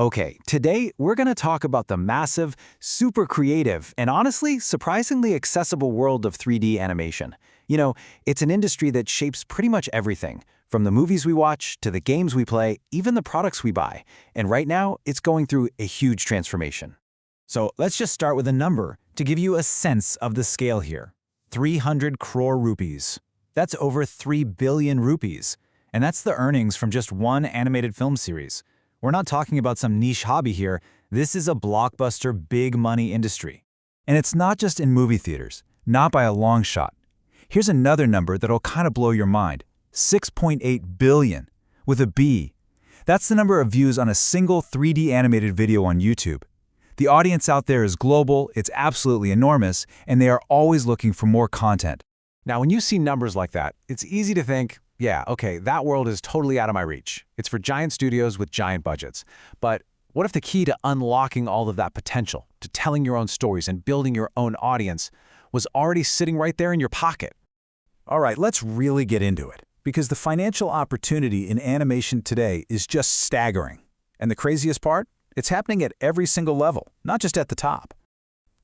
Okay, today we're going to talk about the massive, super creative, and honestly, surprisingly accessible world of 3D animation. It's an industry that shapes pretty much everything, from the movies we watch to the games we play, even the products we buy. And right now, it's going through a huge transformation. So let's just start with a number to give you a sense of the scale here. 300 crore rupees. That's over 3 billion rupees. And that's the earnings from just one animated film series. We're not talking about some niche hobby here. This is a blockbuster, big money industry. And it's not just in movie theaters, not by a long shot. Here's another number that'll kind of blow your mind. 6.8 billion, with a B. That's the number of views on a single 3D animated video on YouTube. The audience out there is global, it's absolutely enormous, and they are always looking for more content. Now, when you see numbers like that, it's easy to think, yeah, okay, that world is totally out of my reach. It's for giant studios with giant budgets. But what if the key to unlocking all of that potential, to telling your own stories and building your own audience, was already sitting right there in your pocket? All right, let's really get into it, because the financial opportunity in animation today is just staggering. And the craziest part? It's happening at every single level, not just at the top.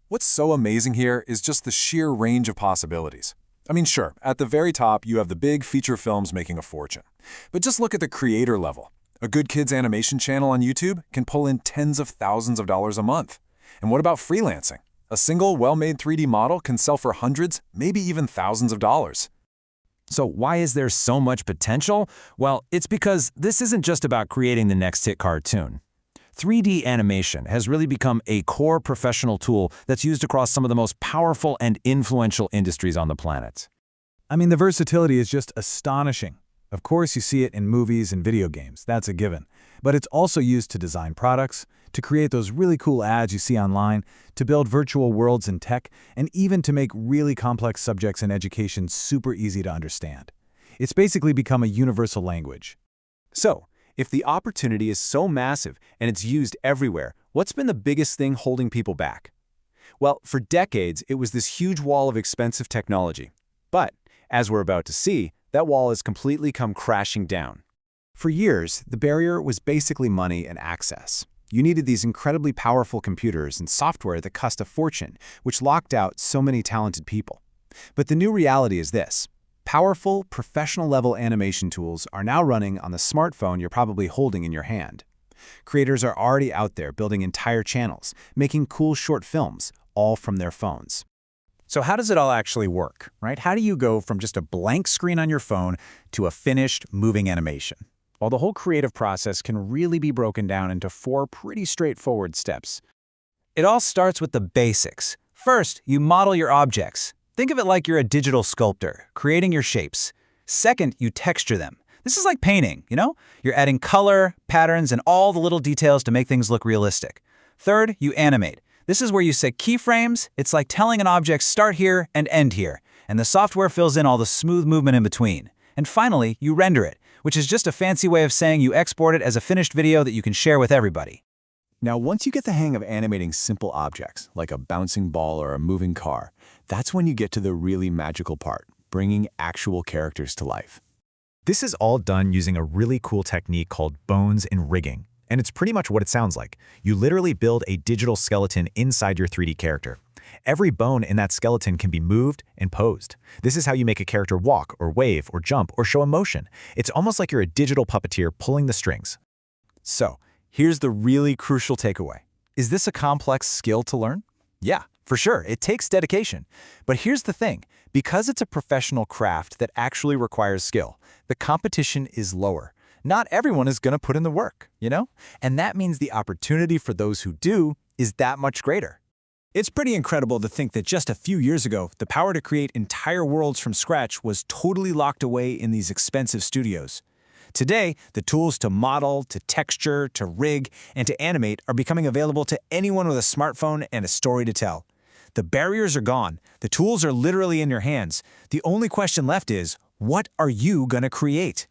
What's so amazing here is just the sheer range of possibilities. I mean, sure, at the very top, you have the big feature films making a fortune. But just look at the creator level. A good kids animation channel on YouTube can pull in tens of thousands of dollars a month. And what about freelancing? A single, well-made 3D model can sell for hundreds, maybe even thousands of dollars. So why is there so much potential? Well, it's because this isn't just about creating the next hit cartoon. 3D animation has really become a core professional tool that's used across some of the most powerful and influential industries on the planet. I mean, the versatility is just astonishing. Of course, you see it in movies and video games, that's a given. But it's also used to design products, to create those really cool ads you see online, to build virtual worlds in tech, and even to make really complex subjects in education super easy to understand. It's basically become a universal language. So, if the opportunity is so massive and it's used everywhere, what's been the biggest thing holding people back? Well, for decades, it was this huge wall of expensive technology. But, as we're about to see, that wall has completely come crashing down. For years, the barrier was basically money and access. You needed these incredibly powerful computers and software that cost a fortune, which locked out so many talented people. But the new reality is this. Powerful, professional-level animation tools are now running on the smartphone you're probably holding in your hand. Creators are already out there building entire channels, making cool short films, all from their phones. So how does it all actually work, right? How do you go from just a blank screen on your phone to a finished, moving animation? Well, the whole creative process can really be broken down into 4 pretty straightforward steps. It all starts with the basics. First, you model your objects. Think of it like you're a digital sculptor, creating your shapes. Second, you texture them. This is like painting, You're adding color, patterns, and all the little details to make things look realistic. Third, you animate. This is where you set keyframes. It's like telling an object start here and end here, and the software fills in all the smooth movement in between. And finally, you render it, which is just a fancy way of saying you export it as a finished video that you can share with everybody. Now, once you get the hang of animating simple objects, like a bouncing ball or a moving car, that's when you get to the really magical part, bringing actual characters to life. This is all done using a really cool technique called bones and rigging. And it's pretty much what it sounds like. You literally build a digital skeleton inside your 3D character. Every bone in that skeleton can be moved and posed. This is how you make a character walk or wave or jump or show emotion. It's almost like you're a digital puppeteer pulling the strings. So, here's the really crucial takeaway. Is this a complex skill to learn? Yeah, for sure, it takes dedication. But here's the thing, because it's a professional craft that actually requires skill, the competition is lower. Not everyone is going to put in the work, And that means the opportunity for those who do is that much greater. It's pretty incredible to think that just a few years ago, the power to create entire worlds from scratch was totally locked away in these expensive studios. Today, the tools to model, to texture, to rig, and to animate are becoming available to anyone with a smartphone and a story to tell. The barriers are gone. The tools are literally in your hands. The only question left is, what are you going to create?